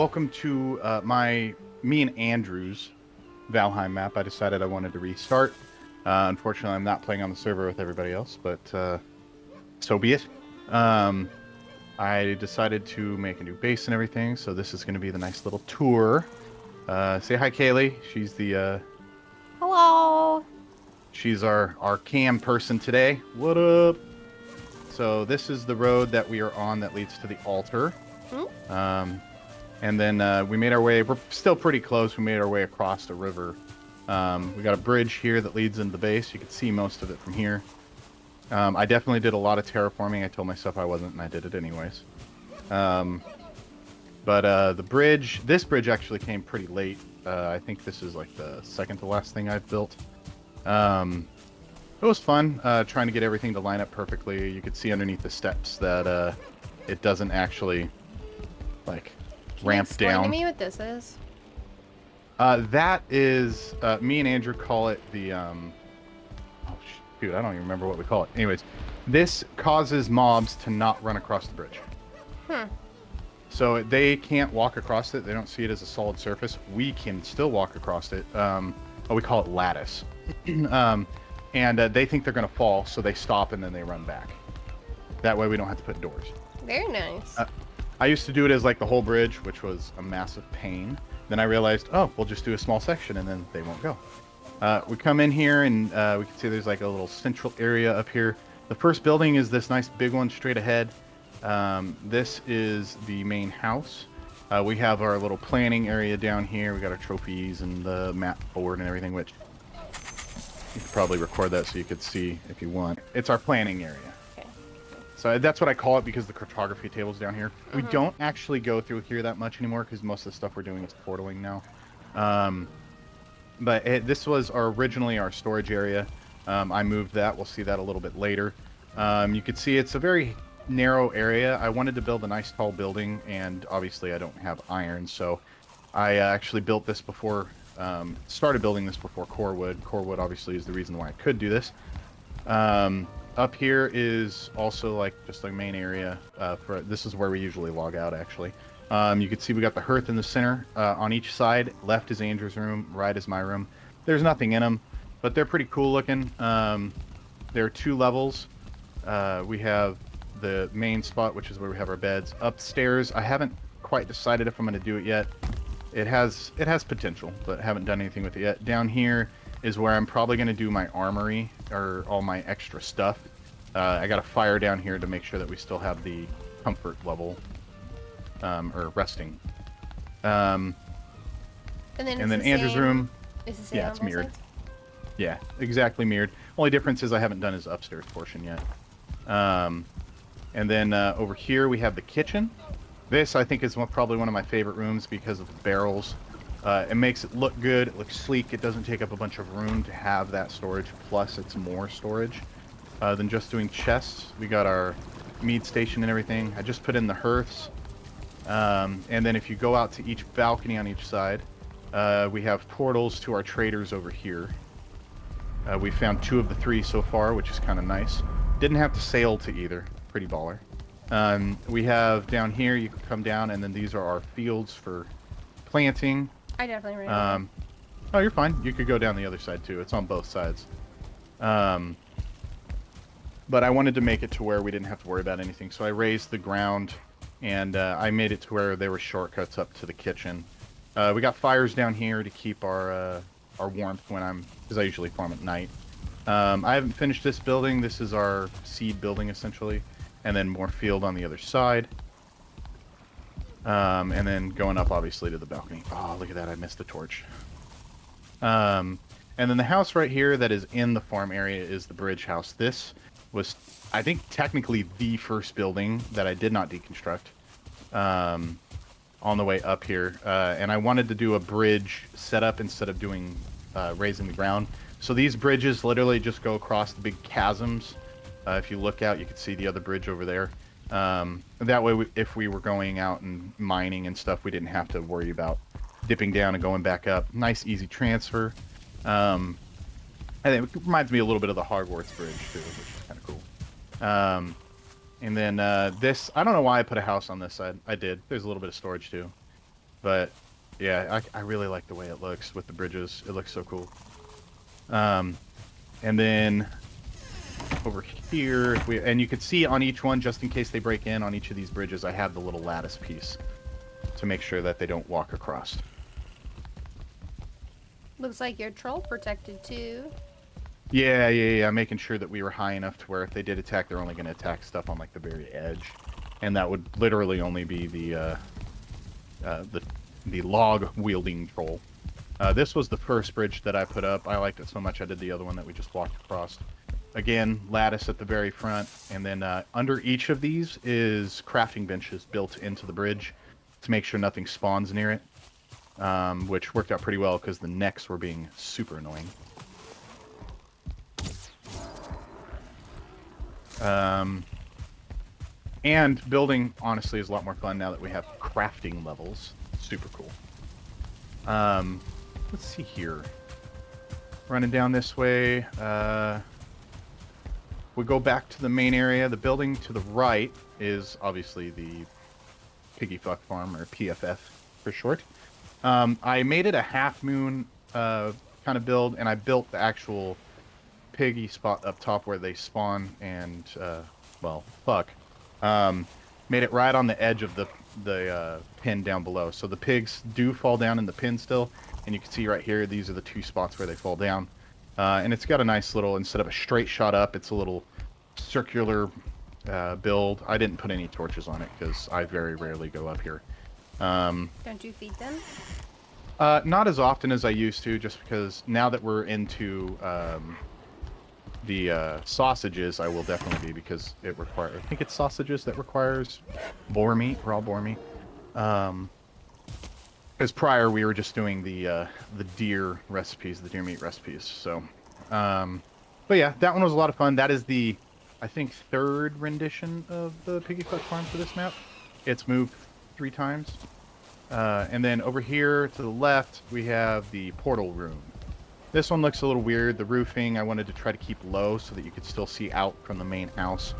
welcome to me and Andrew's Valheim map. I decided I wanted to restart. Unfortunately, I'm not playing on the server with everybody else, but so be it. Um, I decided to make a new base and everything, so this is going to be the nice little tour. Say hi, Kaylee. Hello. She's our cam person today. What up? So this is the road that we are on that leads to the altar. Hmm? And then we made our way. We're still pretty close. We made our way across the river. We got a bridge here that leads into the base. You can see most of it from here. I definitely did a lot of terraforming. I told myself I wasn't, and I did it anyways. But this bridge actually came pretty late. I think this is like the second to last thing I've built. It was fun trying to get everything to line up perfectly. You could see underneath the steps that it doesn't actually like ramp Explain down. to me what this is. That is me and Andrew call it the oh shoot, I don't even remember what we call it. Anyways, this causes mobs to not run across the bridge. So they can't walk across it. They don't see it as a solid surface. We can still walk across it. We call it lattice. And they think they're going to fall, so they stop and then they run back. That way we don't have to put doors. Very nice. I used to do it as like the whole bridge, which was a massive pain. Then I realized, oh, we'll just do a small section and then they won't go. We come in here and we can see there's like a little central area up here. The first building is this nice big one straight ahead. This is the main house. We have our little planning area down here. We got our trophies and the map board and everything, which you could probably record that so you could see if you want. It's our planning area. Okay. So that's what I call it because the cartography table's down here. We don't actually go through here that much anymore because most of the stuff we're doing is portaling now. But this was originally our storage area. I moved that. We'll see that a little bit later. You can see it's a very narrow area. I wanted to build a nice tall building, and obviously I don't have iron, so I actually built this before, started building this before core wood. Core wood obviously is the reason why I could do this. Up here is also like just the main area. This is where we usually log out actually. You can see we got the hearth in the center on each side. Left is Andrew's room, right is my room. There's nothing in them, but they're pretty cool looking. There are 2 levels. We have the main spot, which is where we have our beds. Upstairs, I haven't quite decided if I'm going to do it yet. It has potential, but haven't done anything with it yet. Down here is where I'm probably going to do my armory or all my extra stuff. I got a fire down here to make sure that we still have the comfort level or resting. And then Andrew's room. Is the same Yeah, on it's both mirrored. sides? Yeah, exactly mirrored. Only difference is I haven't done his upstairs portion yet. And then over here we have the kitchen. This I think is probably one of my favorite rooms because of the barrels. It makes it look good. It looks sleek. It doesn't take up a bunch of room to have that storage. Plus, it's more storage than just doing chests. We got our mead station and everything. I just put in the hearths. And then if you go out to each balcony on each side, we have portals to our traders over here. We found 2 of the 3 so far, which is kind of nice. Didn't have to sail to either. Pretty baller. We have down here, you can come down, and then these are our fields for planting. I definitely ran. Oh, you're fine. You could go down the other side too. It's on both sides. But I wanted to make it to where we didn't have to worry about anything, so I raised the ground, and I made it to where there were shortcuts up to the kitchen. We got fires down here to keep our warmth because I usually farm at night. I haven't finished this building. This is our seed building essentially, and then more field on the other side. And then going up obviously to the balcony. Oh, look at that! I missed the torch. And then the house right here that is in the farm area is the bridge house. This was, I think, technically the first building that I did not deconstruct on the way up here. And I wanted to do a bridge setup instead of doing raising the ground. So these bridges literally just go across the big chasms. If you look out, you can see the other bridge over there. That way, if we were going out and mining and stuff, we didn't have to worry about dipping down and going back up. Nice, easy transfer. I think it reminds me a little bit of the Hogwarts bridge, too, which is kind of cool. And then this, I don't know why I put a house on this side. I did. There's a little bit of storage, too. But yeah, I really like the way it looks with the bridges. It looks so cool. And then over here, and you can see on each one, just in case they break in on each of these bridges, I have the little lattice piece to make sure that they don't walk across. Looks like your troll protected too. Yeah. Making sure that we were high enough to where if they did attack, they're only going to attack stuff on like the very edge, and that would literally only be the log wielding troll. This was the first bridge that I put up. I liked it so much I did the other one that we just walked across. Again, lattice at the very front, and then under each of these is crafting benches built into the bridge to make sure nothing spawns near it, which worked out pretty well because the necks were being super annoying. And building, honestly, is a lot more fun now that we have crafting levels. Super cool. Let's see here. Running down this way. We go back to the main area. The building to the right is obviously the Piggy Fuck Farm, or PFF for short. I made it a half moon kind of build, and I built the actual piggy spot up top where they spawn and, well, fuck. Made it right on the edge of the pin down below. So the pigs do fall down in the pin still, and you can see right here, these are the two spots where they fall down. And it's got a nice little, instead of a straight shot up, it's a little circular build. I didn't put any torches on it because I very rarely go up here. Don't you feed them? Not as often as I used to, just because now that we're into the sausages, I will definitely be, because it requires, I think it's sausages that requires boar meat, raw boar meat. Because prior we were just doing the deer recipes, the deer meat recipes. So, but yeah, that one was a lot of fun. That is the, I think, third rendition of the Piggy Fuck Farm for this map. It's moved 3 times. And then over here to the left, we have the portal room. This one looks a little weird. The roofing I wanted to try to keep low so that you could still see out from the main house.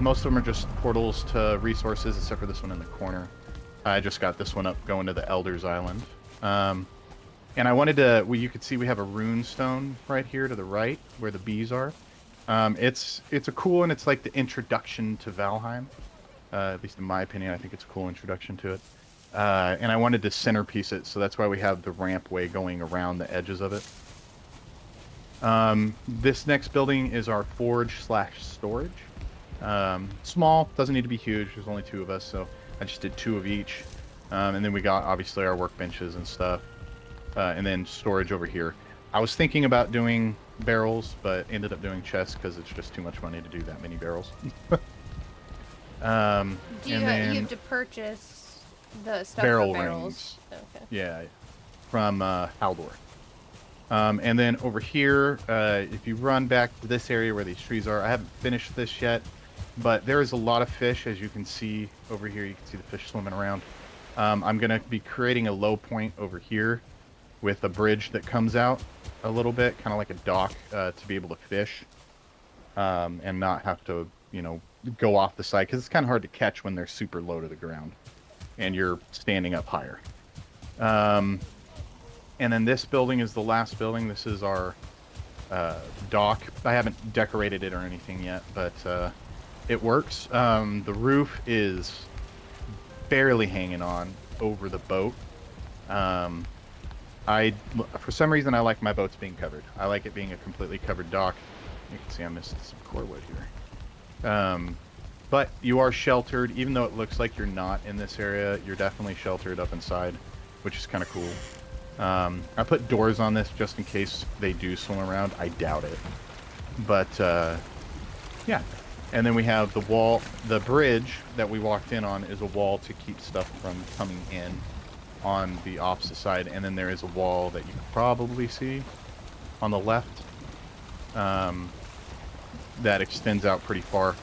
Most of them are just portals to resources, except for this one in the corner. I just got this one up going to the Elder's Island. And I wanted to, well, you could see we have a rune stone right here to the right where the bees are. It's a cool, and it's like the introduction to Valheim. At least in my opinion, I think it's a cool introduction to it. And I wanted to centerpiece it, so that's why we have the rampway going around the edges of it. This next building is our forge/storage. Small, doesn't need to be huge. There's only 2 of us, so I just did 2 of each. And then we got, obviously, our workbenches and stuff. And then storage over here. I was thinking about doing barrels, but ended up doing chests because it's just too much money to do that many barrels. Do you have to purchase the stuff barrel for barrels? rings. Okay. Yeah, from Haldor. And then over here, if you run back to this area where these trees are, I haven't finished this yet, but there is a lot of fish, as you can see over here. You can see the fish swimming around. I'm going to be creating a low point over here with a bridge that comes out a little bit, kind of like a dock, to be able to fish and not have to, you know, go off the side, because it's kind of hard to catch when they're super low to the ground and you're standing up higher. And then this building is the last building. This is our dock. I haven't decorated it or anything yet, but it works. The roof is barely hanging on over the boat. For some reason, I like my boats being covered. I like it being a completely covered dock. You can see I missed some core wood here. But you are sheltered, even though it looks like you're not in this area. You're definitely sheltered up inside, which is kind of cool. I put doors on this just in case they do swim around. I doubt it. But, yeah. And then we have the wall. The bridge that we walked in on is a wall to keep stuff from coming in on the opposite side. And then there is a wall that you can probably see on the left that extends out pretty far.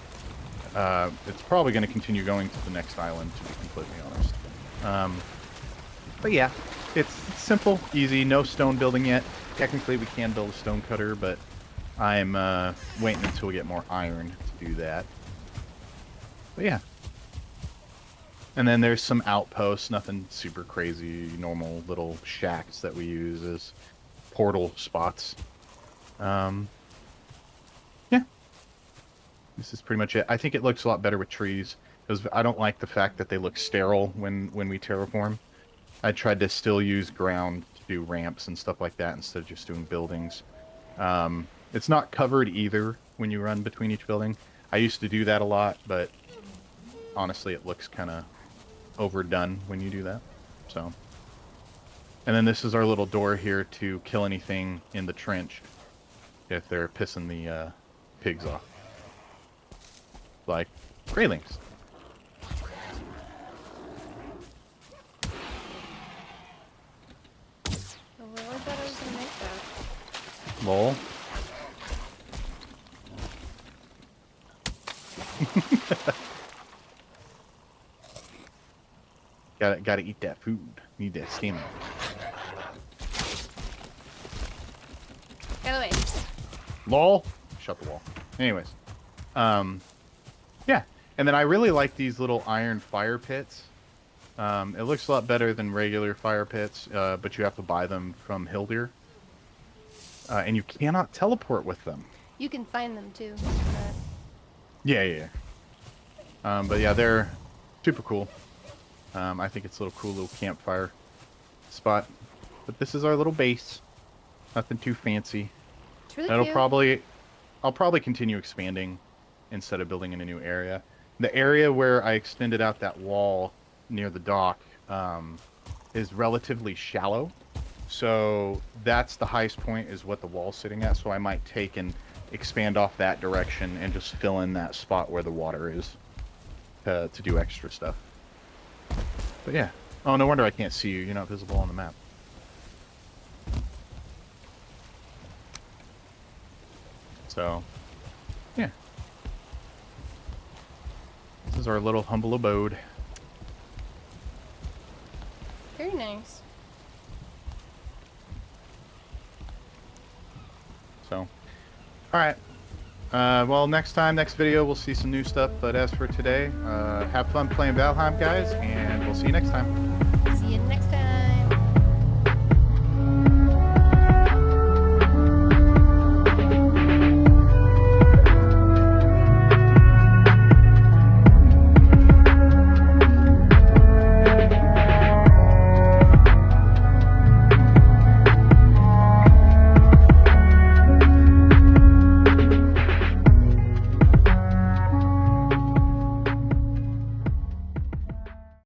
It's probably going to continue going to the next island, to be completely honest. But yeah, it's simple, easy, no stone building yet. Technically, we can build a stone cutter, but I'm waiting until we get more iron to do that. But yeah. And then there's some outposts, nothing super crazy, normal little shacks that we use as portal spots. Yeah, this is pretty much it. I think it looks a lot better with trees because I don't like the fact that they look sterile when we terraform. I tried to still use ground to do ramps and stuff like that instead of just doing buildings. It's not covered either when you run between each building. I used to do that a lot, but honestly, it looks kind of overdone when you do that. So, and then this is our little door here to kill anything in the trench if they're pissing the pigs off, like railings. I really thought I was gonna make that. Lol. Gotta eat that food. Need that stamina. Get away. Lol. Shut the wall. Anyways. Yeah. And then I really like these little iron fire pits. It looks a lot better than regular fire pits, but you have to buy them from Hildir. And you cannot teleport with them. You can find them too. Yeah. But yeah, they're super cool. I think it's a little cool little campfire spot. But this is our little base. Nothing too fancy. It's really cute. I'll probably continue expanding instead of building in a new area. The area where I extended out that wall near the dock is relatively shallow. So that's the highest point is what the wall's sitting at. So I might take and expand off that direction and just fill in that spot where the water is to do extra stuff. But yeah. Oh, no wonder I can't see you. You're not visible on the map. So, yeah. This is our little humble abode. Very nice. So, alright. Well, next video, we'll see some new stuff. But as for today, have fun playing Valheim, guys, and we'll see you next time.